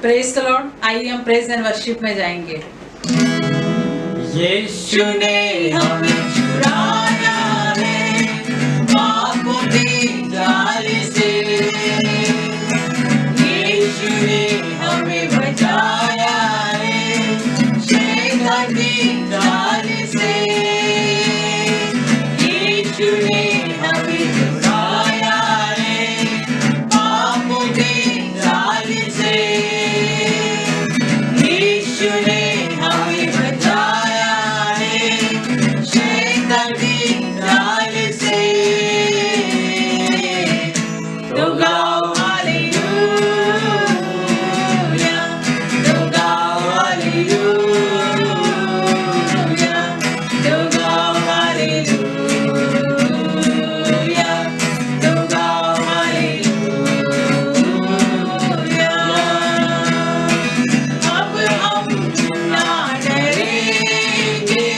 Praise the Lord. आइए हम praise and worship में जाएंगे। यीशु ने हमें छुड़ाया है पापों की जाल से, यीशु ने हमें बचाया है शैतान की जाल से, यीशु ने हमें छुड़ाया है पापों की जाल से, यीशु ने हमें बचाया शैतान की जाल से। तो गाओ हालेलुया, तो गाओ हालेलुया, तो गाओ हालेलुया, तो गाओ हालेलुया। अब हम ना डरेंगे,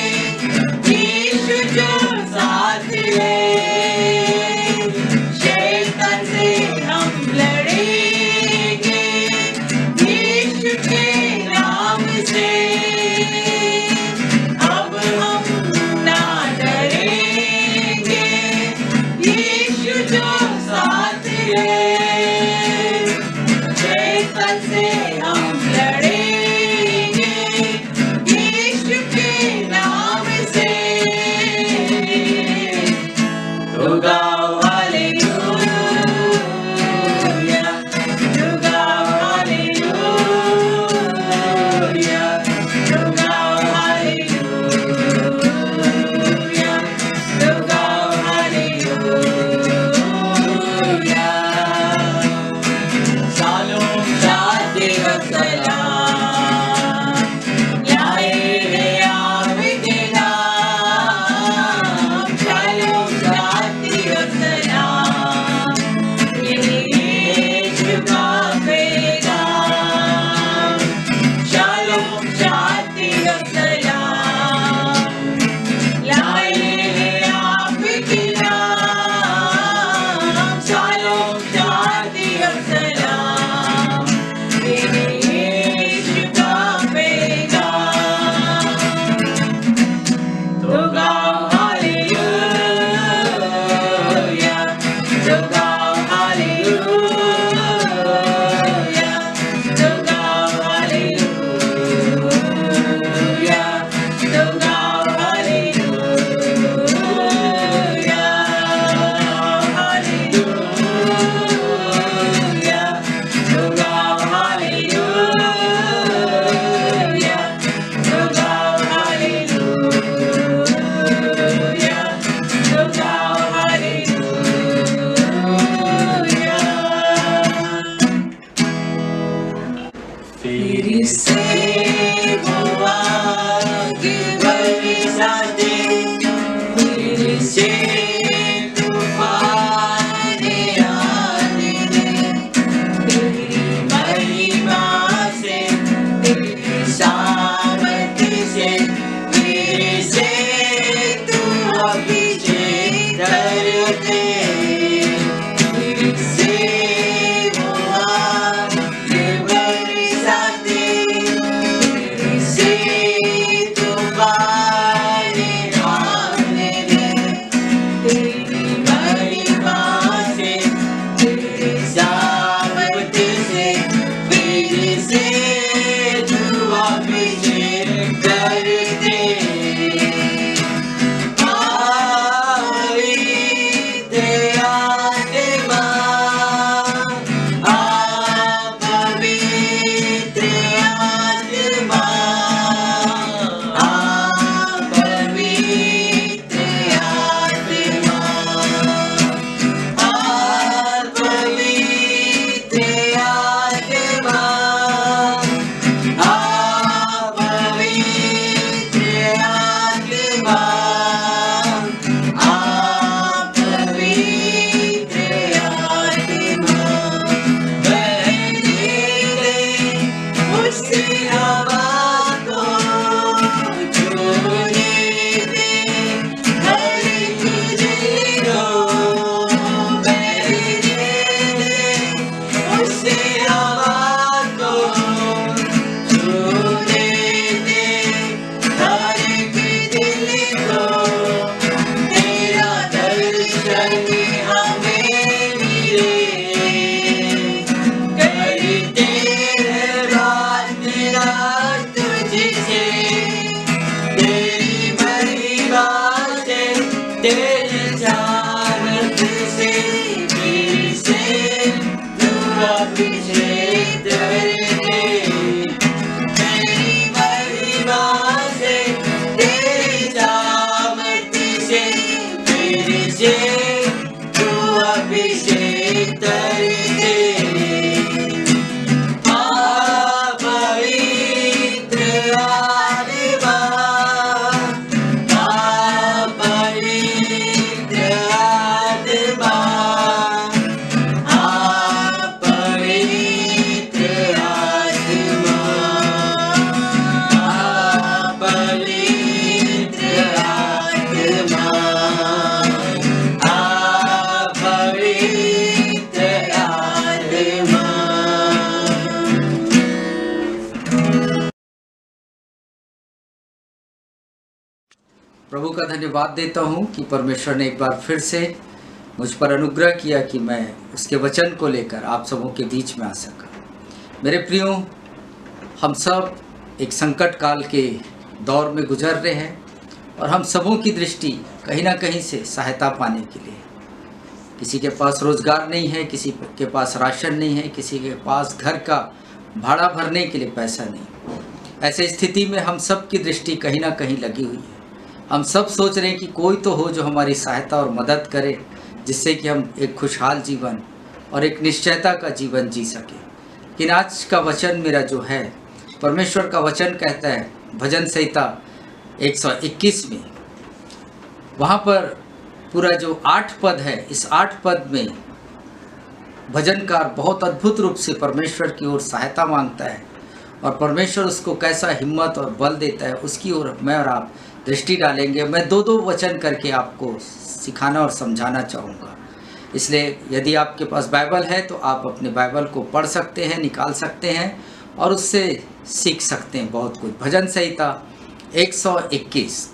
प्रभु का धन्यवाद देता हूँ कि परमेश्वर ने एक बार फिर से मुझ पर अनुग्रह किया कि मैं उसके वचन को लेकर आप सबों के बीच में आ सका। मेरे प्रियो, हम सब एक संकट काल के दौर में गुजर रहे हैं और हम सबों की दृष्टि कहीं ना कहीं से सहायता पाने के लिए, किसी के पास रोज़गार नहीं है, किसी के पास राशन नहीं है, किसी के पास घर का भाड़ा भरने के लिए पैसा नहीं। ऐसे स्थिति में हम सब की दृष्टि कहीं ना कहीं लगी हुई है। हम सब सोच रहे हैं कि कोई तो हो जो हमारी सहायता और मदद करे, जिससे कि हम एक खुशहाल जीवन और एक निश्चयता का जीवन जी सकें। लेकिन आज का वचन मेरा जो है, परमेश्वर का वचन कहता है भजन संहिता 121 में, वहाँ पर पूरा जो 8 पद है, इस 8 पद में भजनकार बहुत अद्भुत रूप से परमेश्वर की ओर सहायता मांगता है और परमेश्वर उसको कैसा हिम्मत और बल देता है, उसकी ओर मैं और आप दृष्टि डालेंगे। मैं 2-2 वचन करके आपको सिखाना और समझाना चाहूँगा। इसलिए यदि आपके पास बाइबल है तो आप अपने बाइबल को पढ़ सकते हैं, निकाल सकते हैं और उससे सीख सकते हैं बहुत कुछ। भजन संहिता 121।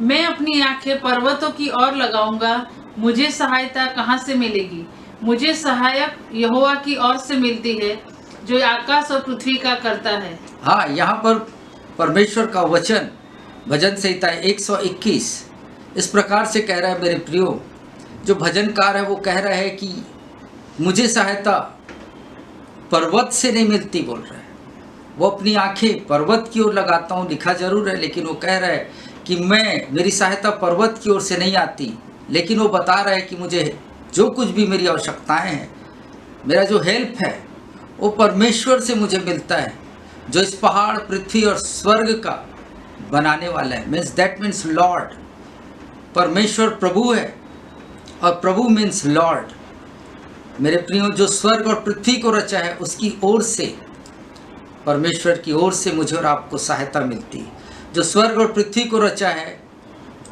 मैं अपनी आंखें पर्वतों की ओर लगाऊंगा, मुझे सहायता कहाँ से मिलेगी? मुझे सहायक यहोवा की ओर से मिलती है, जो आकाश और पृथ्वी का करता है। हाँ, यहाँ पर परमेश्वर का वचन भजन संहिता 121 इस प्रकार से कह रहा है। मेरे प्रियो, जो भजनकार है वो कह रहा है कि मुझे सहायता पर्वत से नहीं मिलती, बोल रहा है। वो अपनी आंखें पर्वत की ओर लगाता हूँ, लिखा जरूर है, लेकिन वो कह रहा है कि मेरी सहायता पर्वत की ओर से नहीं आती, लेकिन वो बता रहा है कि मुझे जो कुछ भी मेरी आवश्यकताएं हैं, मेरा जो हेल्प है, वो परमेश्वर से मुझे मिलता है, जो इस पहाड़, पृथ्वी और स्वर्ग का बनाने वाला है। That means Lord. परमेश्वर प्रभु है और प्रभु मीन्स लॉर्ड। मेरे प्रियो, जो स्वर्ग और पृथ्वी को रचा है, उसकी ओर से, परमेश्वर की ओर से मुझे और आपको सहायता मिलती है। जो स्वर्ग और पृथ्वी को रचा है,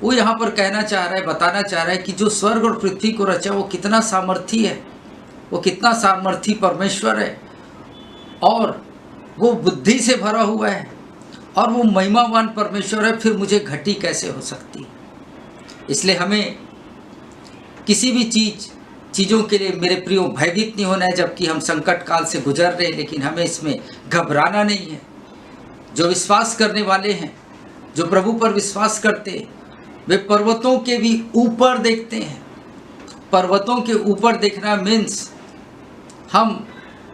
वो यहाँ पर कहना चाह रहा है, बताना चाह रहा है कि जो स्वर्ग और पृथ्वी को रचा वो कितना सामर्थी है, वो कितना सामर्थी परमेश्वर है, और वो बुद्धि से भरा हुआ है, और वो महिमावान परमेश्वर है। फिर मुझे घटी कैसे हो सकती है? इसलिए हमें किसी भी चीज़ों के लिए, मेरे प्रियो, भयभीत नहीं होना है जबकि हम संकट काल से गुजर रहे हैं, लेकिन हमें इसमें घबराना नहीं है। जो विश्वास करने वाले हैं, जो प्रभु पर विश्वास करते हैं, वे पर्वतों के भी ऊपर देखते हैं। पर्वतों के ऊपर देखना मीन्स हम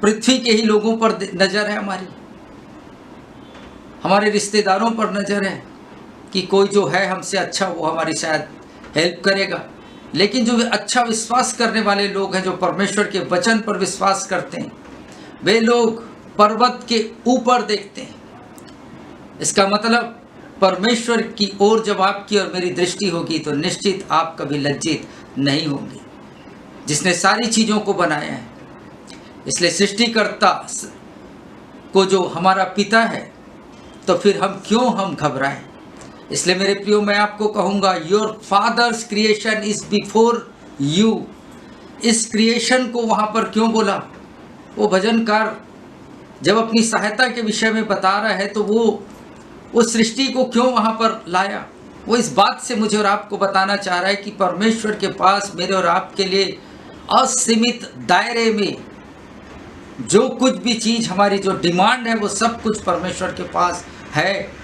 पृथ्वी के ही लोगों पर नज़र है, हमारे रिश्तेदारों पर नज़र है कि कोई जो है हमसे अच्छा, वो हमारी शायद हेल्प करेगा। लेकिन जो अच्छा विश्वास करने वाले लोग हैं, जो परमेश्वर के वचन पर विश्वास करते हैं, वे लोग पर्वत के ऊपर देखते हैं। इसका मतलब परमेश्वर की ओर जब आपकी और मेरी दृष्टि होगी तो निश्चित आप कभी लज्जित नहीं होंगे, जिसने सारी चीज़ों को बनाया है। इसलिए सृष्टिकर्ता को जो हमारा पिता है, तो फिर हम क्यों घबराएं? इसलिए मेरे प्रियो, मैं आपको कहूँगा, your fathers creation is before you. इस क्रिएशन को वहाँ पर क्यों बोला? वो भजनकार जब अपनी सहायता के विषय में बता रहा है, तो वो सृष्टि को क्यों वहाँ पर लाया? वो इस बात से मुझे और आपको बताना चाह रहा है कि परमेश्वर के पास मेरे और आपके लिए असीमित दायरे में जो कुछ भी चीज़, हमारी जो डिमांड है, वो सब कुछ परमेश्वर के पास है।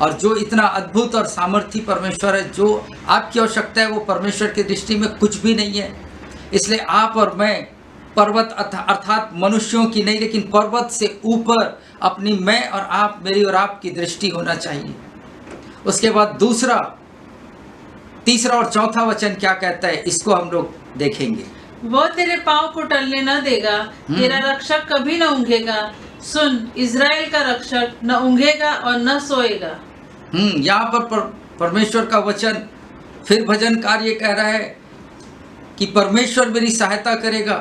और जो इतना अद्भुत और सामर्थी परमेश्वर है, जो आपकी आवश्यकता है, वो परमेश्वर की दृष्टि में कुछ भी नहीं है। इसलिए आप और मैं पर्वत अर्थात मनुष्यों की नहीं, लेकिन पर्वत से ऊपर अपनी मैं और आप, मेरी और आपकी दृष्टि होना चाहिए। उसके बाद दूसरा, तीसरा और चौथा वचन क्या कहता है, इसको हम लोग देखेंगे। वो तेरे पाँव को टलने न देगा, तेरा रक्षक कभी न ऊँघेगा। सुन, इज़राइल का रक्षक न ऊँघेगा और न सोएगा। यहाँ पर परमेश्वर का वचन, फिर भजनकार ये कह रहा है कि परमेश्वर मेरी सहायता करेगा,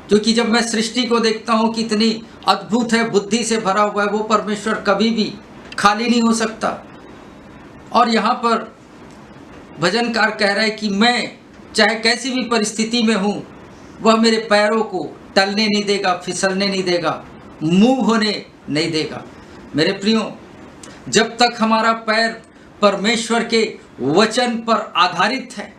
क्योंकि जब मैं सृष्टि को देखता हूँ कितनी अद्भुत है, बुद्धि से भरा हुआ है, वो परमेश्वर कभी भी खाली नहीं हो सकता। और यहाँ पर भजनकार कह रहा है कि मैं चाहे कैसी भी परिस्थिति में हूँ, वह मेरे पैरों को टलने नहीं देगा, फिसलने नहीं देगा, मूव होने नहीं देगा। मेरे प्रियो, जब तक हमारा पैर परमेश्वर के वचन पर आधारित है।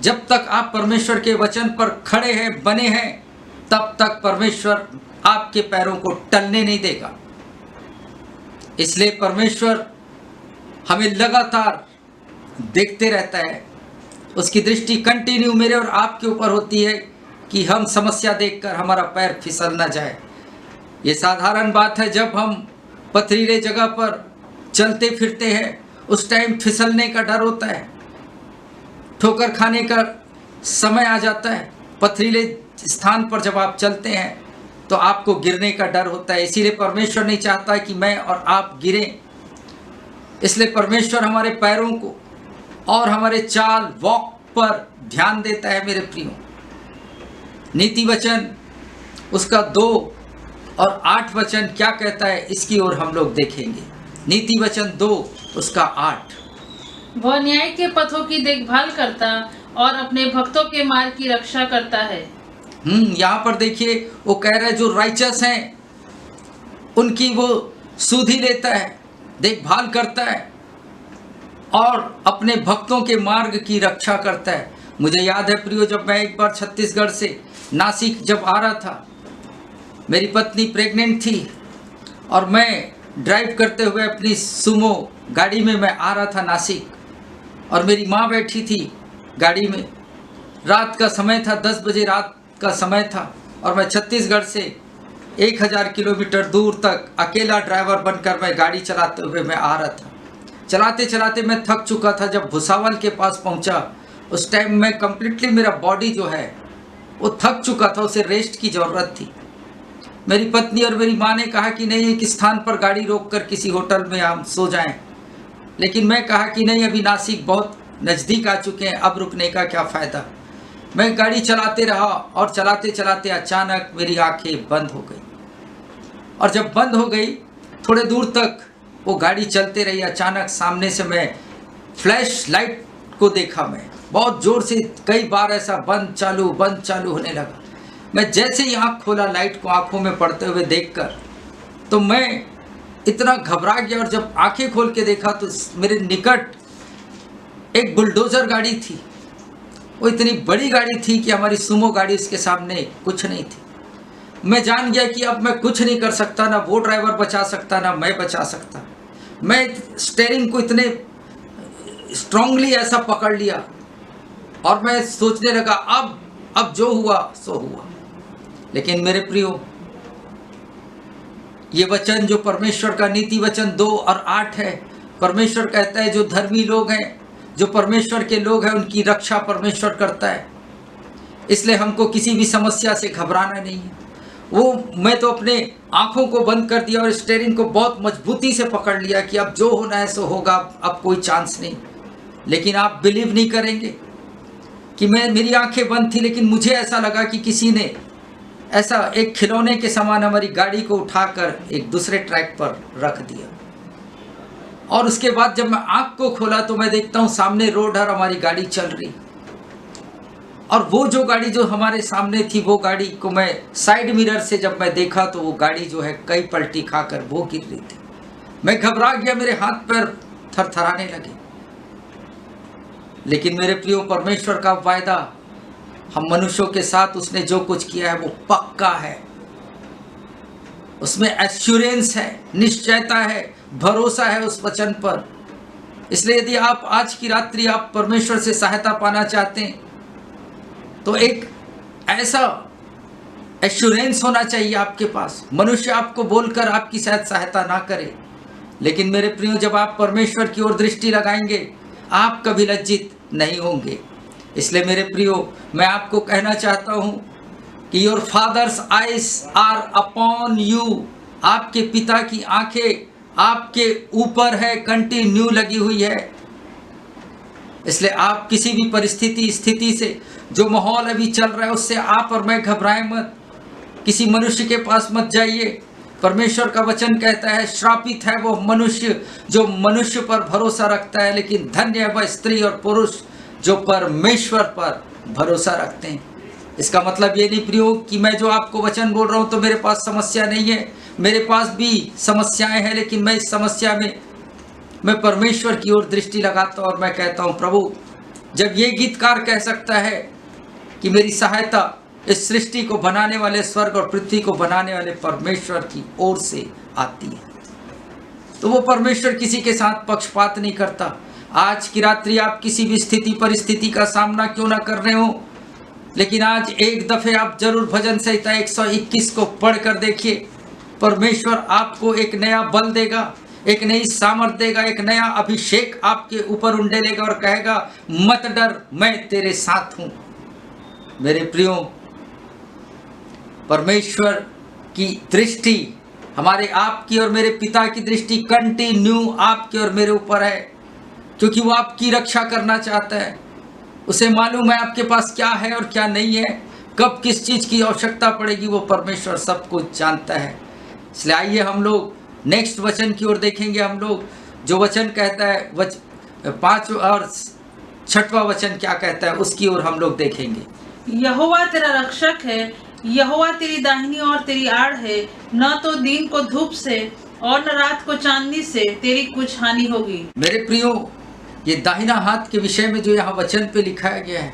जब तक आप परमेश्वर के वचन पर खड़े हैं, बने हैं, तब तक परमेश्वर आपके पैरों को टलने नहीं देगा। इसलिए परमेश्वर हमें लगातार देखते रहता है। उसकी दृष्टि कंटिन्यू मेरे और आपके ऊपर होती है कि हम समस्या देखकर हमारा पैर फिसल ना जाए। ये साधारण बात है, जब हम पथरीले जगह पर चलते फिरते हैं उस टाइम फिसलने का डर होता है, ठोकर खाने का समय आ जाता है। पथरीले स्थान पर जब आप चलते हैं तो आपको गिरने का डर होता है। इसीलिए परमेश्वर नहीं चाहता कि मैं और आप गिरें। इसलिए परमेश्वर हमारे पैरों को और हमारे चाल वॉक पर ध्यान देता है। मेरे प्रियो, नीति वचन उसका 2 और 8 वचन क्या कहता है, इसकी ओर हम लोग देखेंगे। नीति वचन 2 उसका 8। वह न्याय के पथों की देखभाल करता और अपने भक्तों के मार्ग की रक्षा करता है। यहाँ पर देखिए, वो कह रहा है जो राइचस हैं उनकी वो सुधि लेता है, देखभाल करता है और अपने भक्तों के मार्ग की रक्षा करता है। मुझे याद है प्रियो, जब मैं एक बार छत्तीसगढ़ से नासिक जब आ रहा था, मेरी पत्नी प्रेग्नेंट थी और मैं ड्राइव करते हुए अपनी सुमो गाड़ी में मैं आ रहा था नासिक, और मेरी माँ बैठी थी गाड़ी में। रात का समय था, 10 बजे रात का समय था, और मैं छत्तीसगढ़ से 1000 किलोमीटर दूर तक अकेला ड्राइवर बनकर मैं गाड़ी चलाते हुए मैं आ रहा था। चलाते चलाते मैं थक चुका था। जब भुसावल के पास पहुंचा, उस टाइम मैं कम्प्लीटली, मेरा बॉडी जो है वो थक चुका था, उसे रेस्ट की ज़रूरत थी। मेरी पत्नी और मेरी माँ ने कहा कि नहीं, एक स्थान पर गाड़ी रोककर किसी होटल में हम सो जाएं। लेकिन मैं कहा कि नहीं, अभी नासिक बहुत नज़दीक आ चुके हैं, अब रुकने का क्या फ़ायदा। मैं गाड़ी चलाते रहा और चलाते चलाते अचानक मेरी आंखें बंद हो गई, और जब बंद हो गई थोड़े दूर तक वो गाड़ी चलते रही। अचानक सामने से मैं फ्लैश लाइट को देखा। मैं बहुत ज़ोर से कई बार ऐसा बंद चालू होने लगा। मैं जैसे ही आँख खोला, लाइट को आँखों में पड़ते हुए देखकर, तो मैं इतना घबरा गया। और जब आंखें खोल के देखा तो मेरे निकट एक बुलडोज़र गाड़ी थी। वो इतनी बड़ी गाड़ी थी कि हमारी सुमो गाड़ी उसके सामने कुछ नहीं थी। मैं जान गया कि अब मैं कुछ नहीं कर सकता, ना वो ड्राइवर बचा सकता, ना मैं बचा सकता। मैं स्टीयरिंग को इतने स्ट्रांगली ऐसा पकड़ लिया और मैं सोचने लगा अब जो हुआ सो हुआ। लेकिन मेरे प्रियो, ये वचन जो परमेश्वर का नीति वचन 2 और 8 है, परमेश्वर कहता है जो धर्मी लोग हैं, जो परमेश्वर के लोग हैं, उनकी रक्षा परमेश्वर करता है। इसलिए हमको किसी भी समस्या से घबराना नहीं है। मैं तो अपने आँखों को बंद कर दिया और स्टीयरिंग को बहुत मजबूती से पकड़ लिया कि अब जो होना है सो होगा, अब कोई चांस नहीं। लेकिन आप बिलीव नहीं करेंगे कि मेरी आंखें बंद थी, लेकिन मुझे ऐसा लगा कि किसी ने ऐसा एक खिलौने के समान हमारी गाड़ी को उठाकर एक दूसरे ट्रैक पर रख दिया। और उसके बाद जब मैं आँख को खोला तो मैं देखता हूँ सामने रोड है, हमारी गाड़ी चल रही, और वो जो गाड़ी जो हमारे सामने थी, वो गाड़ी को मैं साइड मिरर से जब मैं देखा तो वो गाड़ी जो है कई पलटी खाकर वो गिर रही थी। मैं घबरा गया, मेरे हाथ पैर थरथराने लगे। लेकिन मेरे प्रियो, परमेश्वर का वायदा हम मनुष्यों के साथ उसने जो कुछ किया है वो पक्का है। उसमें एश्योरेंस है, निश्चयता है, भरोसा है उस वचन पर। इसलिए यदि आप आज की रात्रि आप परमेश्वर से सहायता पाना चाहते हैं तो एक ऐसा एश्योरेंस होना चाहिए आपके पास। मनुष्य आपको बोलकर आपकी शायद सहायता ना करे, लेकिन मेरे प्रियो, जब आप परमेश्वर की ओर दृष्टि लगाएंगे आप कभी लज्जित नहीं होंगे। इसलिए मेरे प्रियो, मैं आपको कहना चाहता हूँ कि your father's eyes are upon you. आपके पिता की आंखें आपके ऊपर है, कंटिन्यू लगी हुई है। इसलिए आप किसी भी स्थिति से, जो माहौल अभी चल रहा है उससे आप और मैं घबराएं मत। किसी मनुष्य के पास मत जाइए। परमेश्वर का वचन कहता है श्रापित है वो मनुष्य जो मनुष्य पर भरोसा रखता है, लेकिन धन्य है वह स्त्री और पुरुष जो परमेश्वर पर भरोसा रखते हैं। इसका मतलब ये नहीं प्रियो कि मैं जो आपको वचन बोल रहा हूँ तो मेरे पास समस्या नहीं है। मेरे पास भी समस्याएं हैं, लेकिन मैं इस समस्या में मैं परमेश्वर की ओर दृष्टि लगाता हूँ और मैं कहता हूँ, प्रभु, जब ये गीतकार कह सकता है कि मेरी सहायता इस सृष्टि को बनाने वाले, स्वर्ग और पृथ्वी को बनाने वाले परमेश्वर की ओर से आती है, तो वो परमेश्वर किसी के साथ पक्षपात नहीं करता। आज की रात्रि आप किसी भी स्थिति परिस्थिति का सामना क्यों ना कर रहे हो, लेकिन आज एक दफे आप जरूर भजन संहिता 121 को पढ़ कर देखिए। परमेश्वर आपको एक नया बल देगा, एक नई सामर्थ देगा, एक नया अभिषेक आपके ऊपर उंडेलेगा और कहेगा, मत डर, मैं तेरे साथ हूं। मेरे प्रियो, परमेश्वर की दृष्टि, हमारे आपकी और मेरे पिता की दृष्टि कंटिन्यू आपके और मेरे ऊपर है, क्योंकि वो आपकी रक्षा करना चाहता है। उसे मालूम है आपके पास क्या है और क्या नहीं है, कब किस चीज़ की आवश्यकता पड़ेगी, वो परमेश्वर सब कुछ जानता है। इसलिए आइए हम लोग नेक्स्ट वचन की ओर देखेंगे। हम लोग जो वचन कहता है 5 और 6वां वचन क्या कहता है, उसकी ओर हम लोग देखेंगे। यहोवा तेरा रक्षक है, यहोवा तेरी दाहिनी और तेरी आड़ है, न तो दिन को धूप से और न रात को चांदनी से तेरी कुछ हानि होगी। मेरे प्रियो, ये दाहिना हाथ के विषय में जो यहाँ वचन पे लिखाया गया है,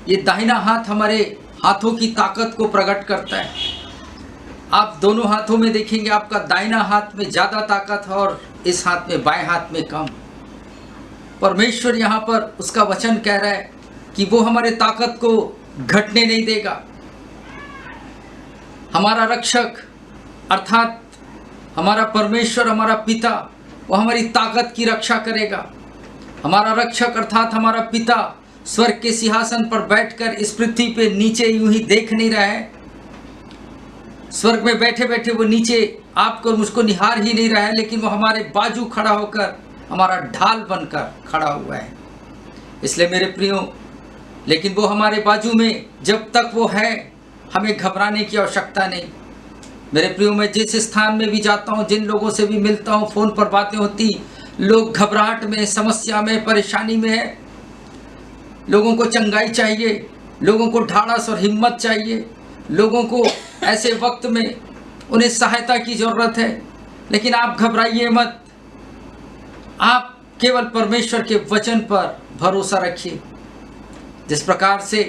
ये दाहिना हाथ हमारे हाथों की ताकत को प्रकट करता है। आप दोनों हाथों में देखेंगे, आपका दाहिना हाथ में ज़्यादा ताकत है और इस हाथ में, बाएं हाथ में कम। परमेश्वर यहाँ पर उसका वचन कह रहा है कि वो हमारे ताकत को घटने नहीं देगा। हमारा रक्षक अर्थात हमारा परमेश्वर, हमारा पिता, वो हमारी ताकत की रक्षा करेगा। हमारा रक्षक अर्थात हमारा पिता स्वर्ग के सिंहासन पर बैठकर इस पृथ्वी पे नीचे यूं ही देख नहीं रहा है। स्वर्ग में बैठे बैठे वो नीचे आपको और मुझको निहार ही नहीं रहा है, लेकिन वो हमारे बाजू खड़ा होकर, हमारा ढाल बनकर खड़ा हुआ है। इसलिए मेरे प्रियो, लेकिन वो हमारे बाजू में जब तक वो है, हमें घबराने की आवश्यकता नहीं। मेरे प्रियो, मैं जिस स्थान में भी जाता हूँ, जिन लोगों से भी मिलता हूँ, फ़ोन पर बातें होती, लोग घबराहट में, समस्या में, परेशानी में है। लोगों को चंगाई चाहिए, लोगों को ढाढ़स और हिम्मत चाहिए, लोगों को ऐसे वक्त में उन्हें सहायता की ज़रूरत है। लेकिन आप घबराइए मत, आप केवल परमेश्वर के वचन पर भरोसा रखिए। जिस प्रकार से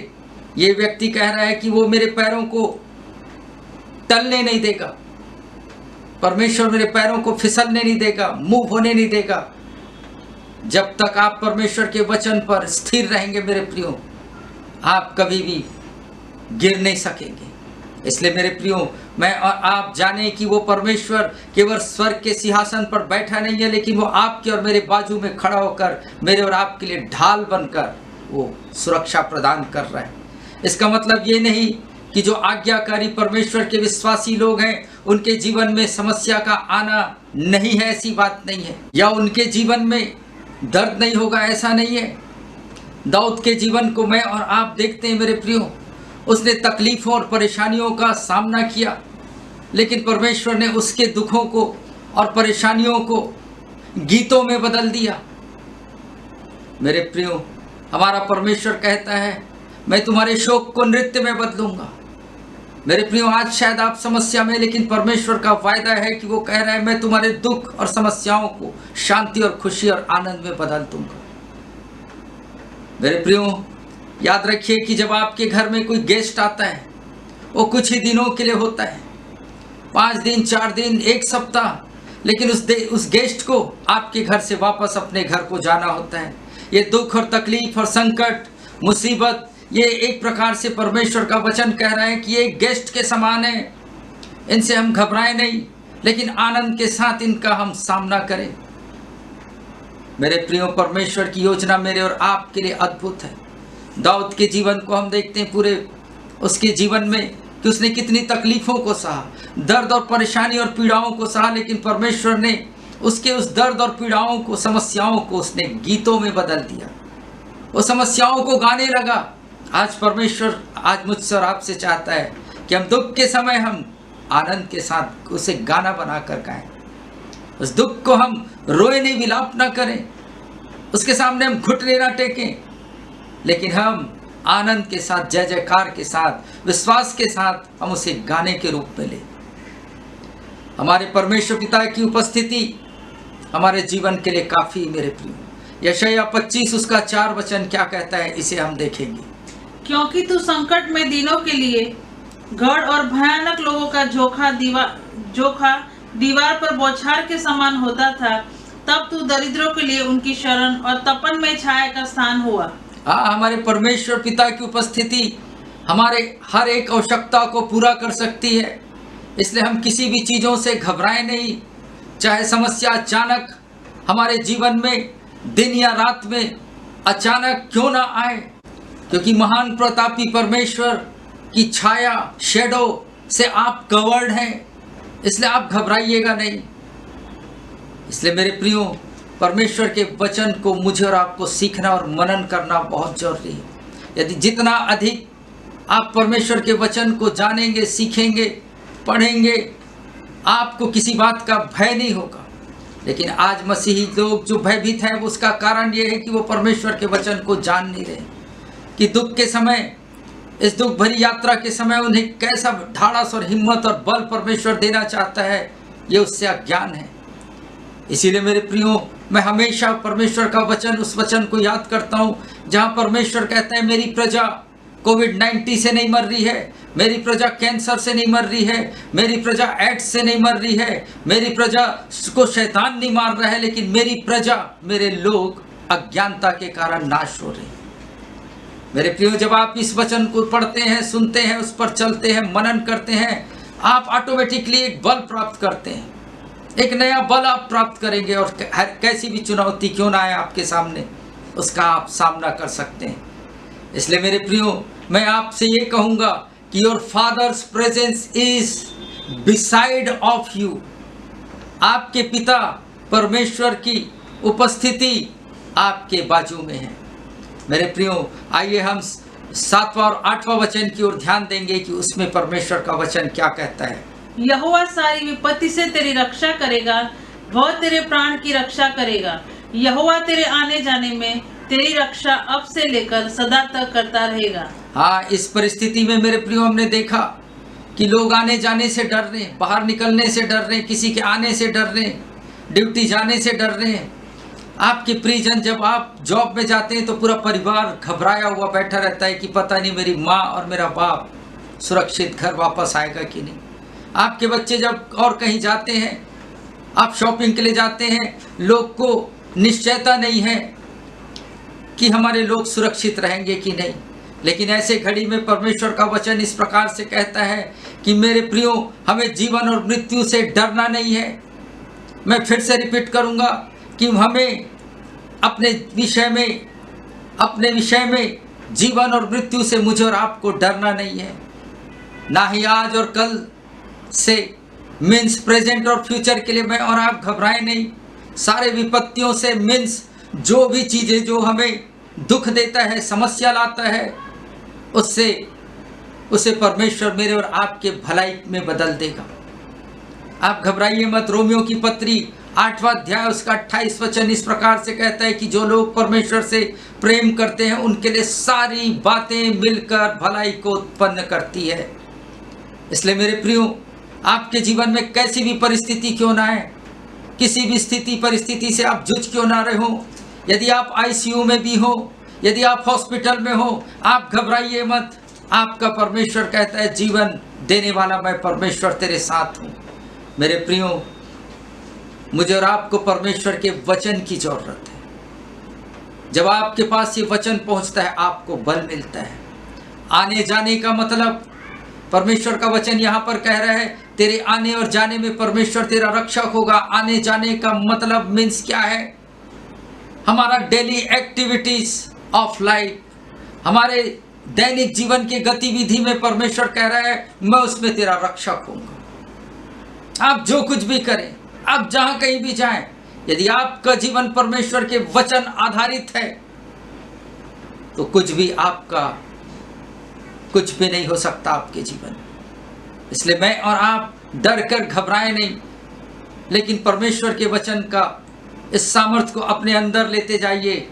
ये व्यक्ति कह रहा है कि वो मेरे पैरों को टलने नहीं देगा, परमेश्वर मेरे पैरों को फिसलने नहीं देगा, मूव होने नहीं देगा। जब तक आप परमेश्वर के वचन पर स्थिर रहेंगे मेरे प्रियो, आप कभी भी गिर नहीं सकेंगे। इसलिए मेरे प्रियो, मैं और आप जाने कि वो परमेश्वर केवल स्वर्ग के सिंहासन पर बैठा नहीं है, लेकिन वो आपके और मेरे बाजू में खड़ा होकर मेरे और आपके लिए ढाल बनकर वो सुरक्षा प्रदान कर रहा है। इसका मतलब ये नहीं कि जो आज्ञाकारी परमेश्वर के विश्वासी लोग हैं, उनके जीवन में समस्या का आना नहीं है, ऐसी बात नहीं है, या उनके जीवन में दर्द नहीं होगा, ऐसा नहीं है। दाऊद के जीवन को मैं और आप देखते हैं मेरे प्रियो, उसने तकलीफों और परेशानियों का सामना किया, लेकिन परमेश्वर ने उसके दुखों को और परेशानियों को गीतों में बदल दिया। मेरे प्रियो, हमारा परमेश्वर कहता है, मैं तुम्हारे शोक को नृत्य में बदलूंगा। मेरे प्रियो, आज शायद आप समस्या में, लेकिन परमेश्वर का वायदा है कि वो कह रहा है, मैं तुम्हारे दुख और समस्याओं को शांति और खुशी और आनंद में बदल दूंगा। मेरे प्रियो, याद रखिए कि जब आपके घर में कोई गेस्ट आता है, वो कुछ ही दिनों के लिए होता है, 5 दिन, 4 दिन, 1 सप्ताह, लेकिन उस गेस्ट को आपके घर से वापस अपने घर को जाना होता है। ये दुख और तकलीफ और संकट, मुसीबत, ये एक प्रकार से परमेश्वर का वचन कह रहा है कि ये गेस्ट के समान है। इनसे हम घबराएं नहीं, लेकिन आनंद के साथ इनका हम सामना करें। मेरे प्रियो, परमेश्वर की योजना मेरे और आपके लिए अद्भुत है। दाऊद के जीवन को हम देखते हैं, पूरे उसके जीवन में कि उसने कितनी तकलीफ़ों को सहा, दर्द और परेशानी और पीड़ाओं को सहा, लेकिन परमेश्वर ने उसके उस दर्द और पीड़ाओं को, समस्याओं को उसने गीतों में बदल दिया। वो समस्याओं को गाने लगा। आज परमेश्वर आज मुझसे और आपसे चाहता है कि हम दुख के समय हम आनंद के साथ उसे गाना बनाकर गाएं। उस दुख को हम रोए नहीं, विलाप ना करें, उसके सामने हम घुटने ना टेकें, लेकिन हम आनंद के साथ, जय जयकार के साथ, विश्वास के साथ हम उसे गाने के रूप में लें। हमारे परमेश्वर पिता की उपस्थिति हमारे जीवन के लिए काफ़ी मेरे प्रियो। यशायाह 25 उसका 4 वचन क्या कहता है, इसे हम देखेंगे। क्योंकि तू संकट में दिनों के लिए गढ़ और भयानक लोगों का जोखा दीवार पर बौछार के समान होता था, तब तू दरिद्रों के लिए उनकी शरण और तपन में छाया का स्थान हुआ। हाँ, हमारे परमेश्वर पिता की उपस्थिति हमारे हर एक आवश्यकता को पूरा कर सकती है, इसलिए हम किसी भी चीज़ों से घबराएं नहीं। चाहे समस्या अचानक हमारे जीवन में दिन या रात में अचानक क्यों ना आए, क्योंकि महान प्रतापी परमेश्वर की छाया शेडो से आप कवर्ड हैं, इसलिए आप घबराइएगा नहीं। इसलिए मेरे प्रियो, परमेश्वर के वचन को मुझे और आपको सीखना और मनन करना बहुत जरूरी है। यदि जितना अधिक आप परमेश्वर के वचन को जानेंगे, सीखेंगे, पढ़ेंगे, आपको किसी बात का भय नहीं होगा। लेकिन आज मसीही लोग जो भयभीत हैं, उसका कारण ये है कि वो परमेश्वर के वचन को जान नहीं रहे, कि दुख के समय, इस दुख भरी यात्रा के समय उन्हें कैसा ढाढ़स और हिम्मत और बल परमेश्वर देना चाहता है, ये उससे अज्ञान है। इसीलिए मेरे प्रियो, मैं हमेशा परमेश्वर का वचन, उस वचन को याद करता हूँ जहाँ परमेश्वर कहता है मेरी प्रजा कोविड-19 से नहीं मर रही है, मेरी प्रजा कैंसर से नहीं मर रही है, मेरी प्रजा एड्स से नहीं मर रही है, मेरी प्रजा को शैतान नहीं मार रहा है, लेकिन मेरी प्रजा, मेरे लोग अज्ञानता के कारण नाश हो रहे हैं। मेरे प्रियो, जब आप इस वचन को पढ़ते हैं, सुनते हैं, उस पर चलते हैं, मनन करते हैं, आप ऑटोमेटिकली एक बल प्राप्त करते हैं, एक नया बल आप प्राप्त करेंगे और कैसी भी चुनौती क्यों ना आए आपके सामने, उसका आप सामना कर सकते हैं। इसलिए मेरे प्रियो, मैं आपसे ये कहूँगा कि your fathers presence is beside of you. आपके पिता परमेश्वर की उपस्थिति आपके बाजू में है। मेरे प्रियो, आइए हम 7वां और 8वां वचन की ओर ध्यान देंगे कि उसमें परमेश्वर का वचन क्या कहता है। यहोवा सारी विपत्ति से तेरी रक्षा करेगा, वह तेरे प्राण की रक्षा करेगा। यहोवा तेरे आने जाने में तेरी रक्षा अब से लेकर सदा तक करता रहेगा। हाँ, इस परिस्थिति में मेरे प्रियो, हमने देखा कि लोग आने जाने से डर रहे, बाहर निकलने से डर रहे, किसी के आने से डर रहे, ड्यूटी जाने से डर रहे हैं। आपके परिजन, जब आप जॉब में जाते हैं तो पूरा परिवार घबराया हुआ बैठा रहता है कि पता नहीं मेरी माँ और मेरा बाप सुरक्षित घर वापस आएगा कि नहीं। आपके बच्चे जब और कहीं जाते हैं, आप शॉपिंग के लिए जाते हैं, लोग को निश्चयता नहीं है कि हमारे लोग सुरक्षित रहेंगे कि नहीं। लेकिन ऐसे घड़ी में परमेश्वर का वचन इस प्रकार से कहता है कि मेरे प्रियो, हमें जीवन और मृत्यु से डरना नहीं है। मैं फिर से रिपीट करूंगा कि हमें अपने विषय में जीवन और मृत्यु से मुझे और आपको डरना नहीं है। ना ही आज और कल से मीन्स प्रेजेंट और फ्यूचर के लिए मैं और आप घबराएं नहीं। सारे विपत्तियों से मीन्स जो भी चीज़ें जो हमें दुख देता है, समस्या लाता है, उसे परमेश्वर मेरे और आपके भलाई में बदल देगा। आप घबराइए मत। रोमियो की पत्री 8वां अध्याय उसका 28 वचन इस प्रकार से कहता है कि जो लोग परमेश्वर से प्रेम करते हैं उनके लिए सारी बातें मिलकर भलाई को उत्पन्न करती है। इसलिए मेरे प्रियो, आपके जीवन में कैसी भी परिस्थिति क्यों ना है, किसी भी परिस्थिति से आप जूझ क्यों ना रहे हो, यदि आप आईसीयू में भी हो, यदि आप हॉस्पिटल में हो, आप घबराइए मत। आपका परमेश्वर कहता है जीवन देने वाला मैं परमेश्वर तेरे साथ हूँ। मेरे प्रियो, मुझे और आपको परमेश्वर के वचन की जरूरत है। जब आपके पास ये वचन पहुँचता है, आपको बल मिलता है। आने जाने का मतलब, परमेश्वर का वचन यहाँ पर कह रहा है तेरे आने और जाने में परमेश्वर तेरा रक्षक होगा। आने जाने का मतलब मीन्स क्या है? हमारा डेली एक्टिविटीज ऑफ लाइफ, हमारे दैनिक जीवन के गतिविधि में परमेश्वर कह रहा है मैं उसमें तेरा रक्षक होऊंगा। आप जो कुछ भी करें, आप जहां कहीं भी जाएं, यदि आपका जीवन परमेश्वर के वचन आधारित है तो कुछ भी नहीं हो सकता आपके जीवन। इसलिए मैं और आप डर कर घबराए नहीं, लेकिन परमेश्वर के वचन का इस सामर्थ को अपने अंदर लेते जाइए।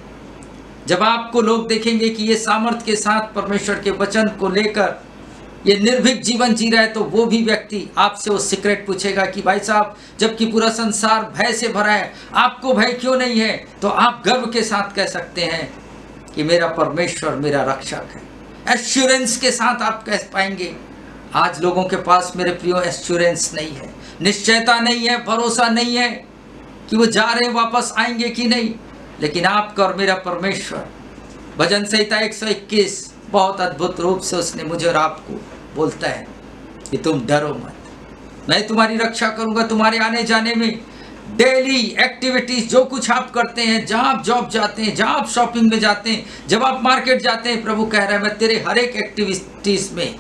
जब आपको लोग देखेंगे कि ये सामर्थ के साथ परमेश्वर के वचन को लेकर ये निर्भीक जीवन जी रहा है, तो वो भी व्यक्ति आपसे वो सीक्रेट पूछेगा कि भाई साहब, जबकि पूरा संसार भय से भरा है, आपको भय क्यों नहीं है? तो आप गर्व के साथ कह सकते हैं कि मेरा परमेश्वर मेरा रक्षक है। एश्योरेंस के साथ आप कह पाएंगे। आज लोगों के पास मेरे प्रियो एश्योरेंस नहीं है, निश्चयता नहीं है, भरोसा नहीं है कि वो जा रहे वापस आएंगे कि नहीं। लेकिन आपका और मेरा परमेश्वर, भजन संहिता 121 बहुत अद्भुत रूप से उसने मुझे और आपको बोलता है कि तुम डरो मत, मैं तुम्हारी रक्षा करूंगा। तुम्हारे आने जाने में डेली एक्टिविटीज जो कुछ आप करते हैं, जहां आप जॉब जाते हैं, जहां आप शॉपिंग में जाते हैं, जब आप मार्केट जाते हैं, प्रभु कह रहा है मैं तेरे हर एक एक्टिविटीज में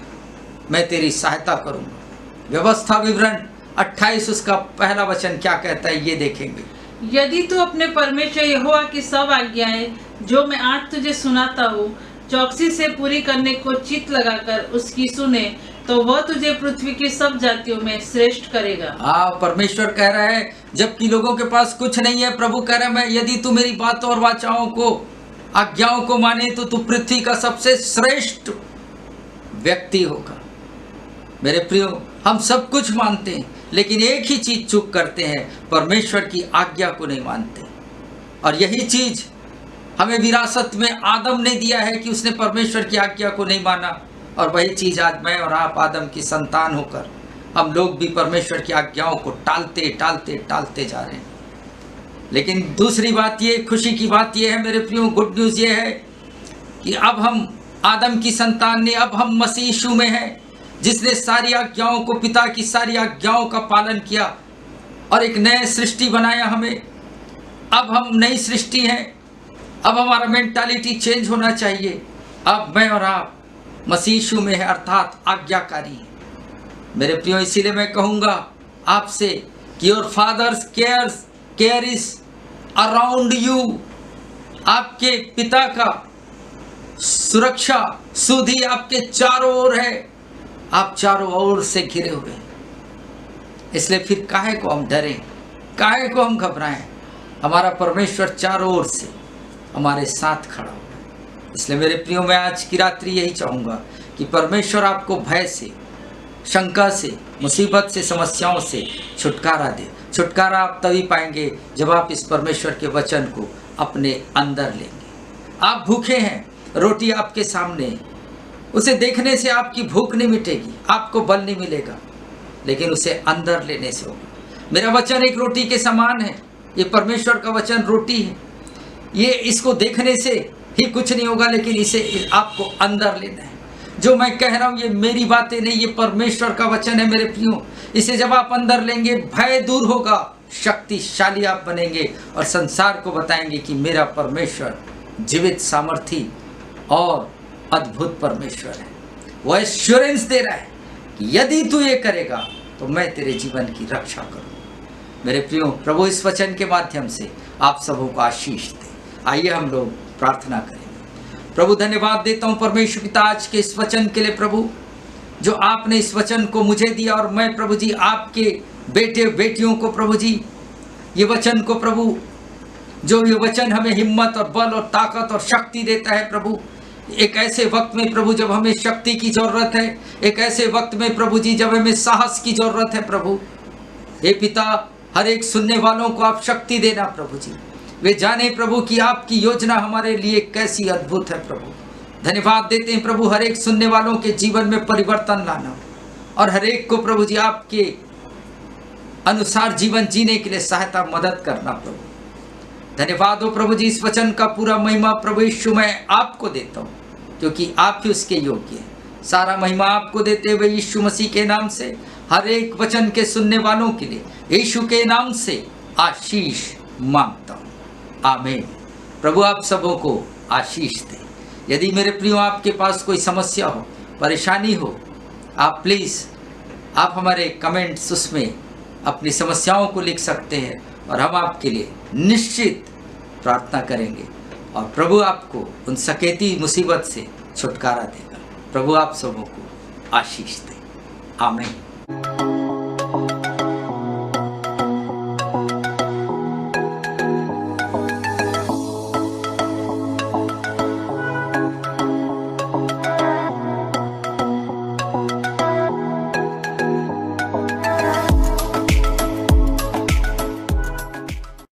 मैं तेरी सहायता करूंगा। व्यवस्था विवरण 28 उसका पहला वचन क्या कहता है, ये देखेंगे। यदि तू अपने परमेश्वर यहोवा की सब आज्ञाएं जो मैं आज तुझे सुनाता हूँ चौकसी से पूरी करने को चित्त लगाकर उसकी सुने, तो वह तुझे पृथ्वी की सब जातियों में श्रेष्ठ करेगा। परमेश्वर कह रहा है, जबकि लोगों के पास कुछ नहीं है, प्रभु कह रहा है मैं यदि तू मेरी बातों और वाचाओं को, आज्ञाओं को माने, तो तू पृथ्वी का सबसे श्रेष्ठ व्यक्ति होगा। मेरे प्रियो, हम सब कुछ मानते हैं, लेकिन एक ही चीज चूक करते हैं, परमेश्वर की आज्ञा को नहीं मानते। और यही चीज हमें विरासत में आदम ने दिया है कि उसने परमेश्वर की आज्ञा को नहीं माना। और वही चीज आज मैं और आप आदम की संतान होकर हम लोग भी परमेश्वर की आज्ञाओं को टालते टालते टालते जा रहे हैं। लेकिन दूसरी बात ये, खुशी की बात ये है मेरे प्रियो, गुड न्यूज ये है कि अब हम आदम की संतान ने, अब हम मसीह यीशु में हैं, जिसने सारी आज्ञाओं को, पिता की सारी आज्ञाओं का पालन किया और एक नए सृष्टि बनाया हमें। अब हम नई सृष्टि हैं। अब हमारा मेंटालिटी चेंज होना चाहिए। अब मैं और आप मसीह यीशु में है, अर्थात आज्ञाकारी है। मेरे प्रियो, इसीलिए मैं कहूँगा आपसे कि your fathers care is around you. आपके पिता का सुरक्षा सुधि आपके चारों ओर है। आप चारों ओर से घिरे हुए हैं। इसलिए फिर काहे को हम डरें, काहे को हम घबराएं? हमारा परमेश्वर चारों ओर से हमारे साथ खड़ा हुआ है। इसलिए मेरे प्रियो, मैं आज की रात्रि यही चाहूँगा कि परमेश्वर आपको भय से, शंका से, मुसीबत से, समस्याओं से छुटकारा दे। छुटकारा आप तभी पाएंगे जब आप इस परमेश्वर के वचन को अपने अंदर लेंगे। आप भूखे हैं, रोटी आपके सामने, उसे देखने से आपकी भूख नहीं मिटेगी, आपको बल नहीं मिलेगा, लेकिन उसे अंदर लेने से होगा। मेरा वचन एक रोटी के समान है। ये परमेश्वर का वचन रोटी है। ये इसको देखने से ही कुछ नहीं होगा, लेकिन इसे आपको अंदर लेना है। जो मैं कह रहा हूँ ये मेरी बातें नहीं, ये परमेश्वर का वचन है मेरे प्रियो। इसे जब आप अंदर लेंगे, भय दूर होगा, शक्तिशाली आप बनेंगे और संसार को बताएंगे कि मेरा परमेश्वर जीवित, सामर्थी और अद्भुत परमेश्वर है। वो एश्योरेंस दे रहा है कि यदि तू ये करेगा तो मैं तेरे जीवन की रक्षा करूँगा। मेरे प्रियो, प्रभु इस वचन के माध्यम से आप सबों को आशीष दे। आइए हम लोग प्रार्थना करेंगे। प्रभु, धन्यवाद देता हूँ परमेश्वर पिता आज के इस वचन के लिए प्रभु, जो आपने इस वचन को मुझे दिया और मैं प्रभु जी आपके बेटे बेटियों को प्रभु जी ये वचन को प्रभु, जो ये वचन हमें हिम्मत और बल और ताकत और शक्ति देता है प्रभु, एक ऐसे वक्त में प्रभु जब हमें शक्ति की जरूरत है, एक ऐसे वक्त में प्रभु जी जब हमें साहस की जरूरत है प्रभु। हे पिता, हर एक सुनने वालों को आप शक्ति देना प्रभु जी, वे जाने प्रभु कि आपकी योजना हमारे लिए कैसी अद्भुत है प्रभु। धन्यवाद देते हैं प्रभु, हर एक सुनने वालों के जीवन में परिवर्तन लाना और हर एक को प्रभु जी आपके अनुसार जीवन जीने के लिए सहायता, मदद करना प्रभु। धन्यवाद हो प्रभु जी, इस वचन का पूरा महिमा प्रभु यीशु मैं आपको देता हूँ, क्योंकि आप ही उसके योग्य हैं। सारा महिमा आपको देते हुए यीशु मसीह के नाम से हर एक वचन के सुनने वालों के लिए यीशु के नाम से आशीष मांगता हूँ, आमीन। प्रभु आप सबों को आशीष दे। यदि मेरे प्रियो आपके पास कोई समस्या हो, परेशानी हो, आप प्लीज़ आप हमारे कमेंट्स उसमें अपनी समस्याओं को लिख सकते हैं और हम आपके लिए निश्चित प्रार्थना करेंगे और प्रभु आपको उन सकेती मुसीबत से छुटकारा देगा। प्रभु आप सबों को आशीष दे, आमीन।